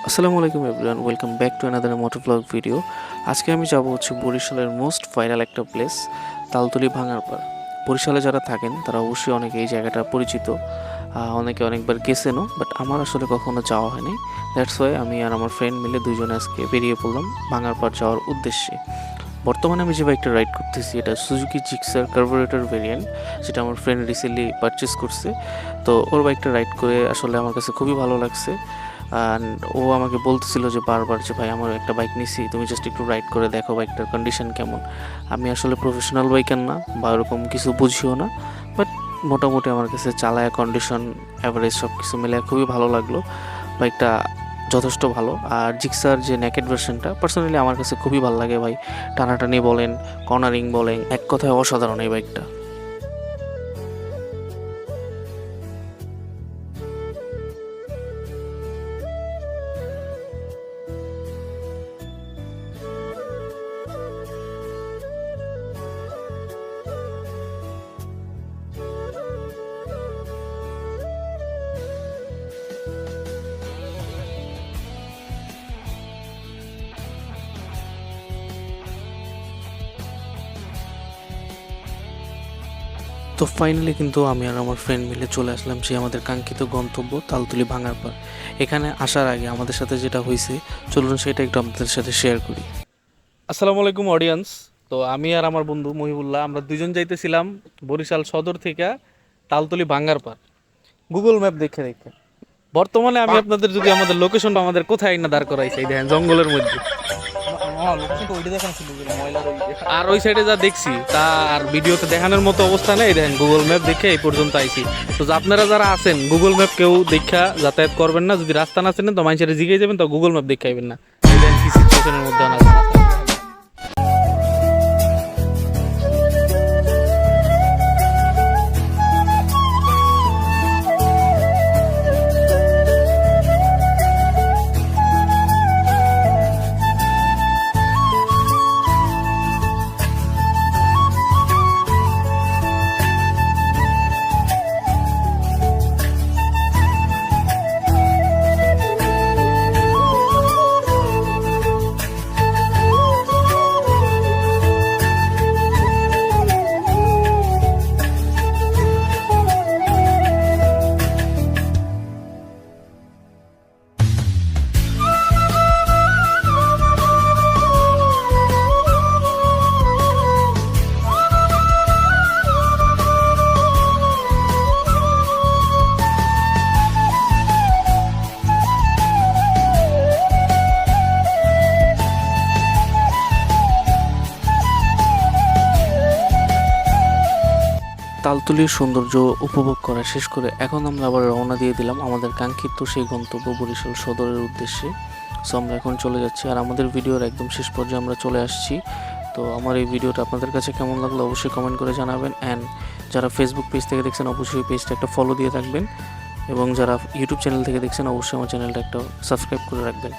আসসালামু আলাইকুম everyone, welcome back to another motor blog video. আজকে আমি যাব বরিশালের মোস্ট ভাইরাল একটা প্লেস, তালতলি ভাঙারপাড়। বরিশালে যারা থাকেন তারা অবশ্যই অনেকে এই জায়গাটা পরিচিত, অনেকে অনেকবার গেছেনও, বাট আমার আসলে কখনো যাওয়া হয়নি। দ্যাটস ওয়াই আমি আর আমার ফ্রেন্ড মিলে দুইজনে আজকে বেরিয়ে পড়লাম ভাঙারপাড় যাওয়ার উদ্দেশ্যে। বর্তমানে আমি যে বাইকটা রাইড করতেছি এটা সুজুকি জিক্সার কার্বোরেটর ভেরিয়েন্ট, যেটা আমার ফ্রেন্ড রিসেন্টলি পারচেস করছে। তো ওর বাইকটা রাইড করে আসলে আমার কাছে খুবই ভালো লাগছে। অ্যান্ড ও আমাকে বলতেছিল যে বারবার যে ভাই আমার একটা বাইক নিছি, তুমি জাস্ট একটু রাইড করে দেখো বাইকটার কন্ডিশন কেমন। আমি আসলে প্রফেশনাল বাইকার না বা ওরকম কিছু বুঝিও না, বাট মোটামুটি আমার কাছে চালায়া কন্ডিশন অ্যাভারেজ সব কিছু মিলে খুবই ভালো লাগলো। বাইকটা যথেষ্ট ভালো। আর জিক্সার যে নেকেড ভার্সনটা পার্সোনালি আমার কাছে খুবই ভালো লাগে ভাই। টানাটানি বলেন, কর্নারিং বলেন, এক কথায় অসাধারণ এই বাইকটা। তো ফাইনালি কিন্তু আমি আর আমার ফ্রেন্ড মিলে চলে আসলাম সেই আমাদের কাঙ্ক্ষিত গন্তব্য তালতলি ভাঙারপাড়। এখানে আসার আগে আমাদের সাথে যেটা হয়েছে চলুন সেটা একটু আপনাদের সাথে শেয়ার করি। আসসালামু আলাইকুম অডিয়েন্স। তো আমি আর আমার বন্ধু মহিবুল্লাহ আমরা দুজন যাইতেছিলাম বরিশাল সদর থেকে তালতলি ভাঙারপাড়, গুগল ম্যাপ দেখে দেখে। বর্তমানে আমি আপনাদের যদি আমাদের লোকেশনটা আমাদের কোথায় না দাঁড় করাইছে, এই দেখেন জঙ্গলের মধ্যে। আর ওই সাইডে যা দেখছি তা আর ভিডিওতে দেখানোর মতো অবস্থা নেই। দেখেন গুগল ম্যাপ দেখে এই পর্যন্ত আইছি। তো আপনারা যারা আছেন গুগল ম্যাপ কেউ দেখা যাতায়াত করবেন না, যদি রাস্তা না চেনেন তো মানুষের জিগে যাবেন, তো গুগল ম্যাপ দেখে আইবেন না। এই দেখেন কি সিচুয়েশনের মধ্যে আছে। তালতলির সৌন্দর্য উপভোগ করা শেষ করে এখন আমরা আবার রওনা দিয়ে দিলাম আমাদের কাঙ্ক্ষিত সেই গন্তব্য বরিশাল সদরের উদ্দেশ্যে। সো আমরা এখন চলে যাচ্ছি আর আমাদের ভিডিওর একদম শেষ পর্যায়ে আমরা চলে আসছি। তো আমার এই ভিডিওটা আপনাদের কাছে কেমন লাগলো অবশ্যই কমেন্ট করে জানাবেন। অ্যান্ড যারা ফেসবুক পেজ থেকে দেখছেন অবশ্যই পেজটা একটা ফলো দিয়ে রাখবেন, এবং যারা ইউটিউব চ্যানেল থেকে দেখছেন অবশ্যই আমার চ্যানেলটা একটা সাবস্ক্রাইব করে রাখবেন।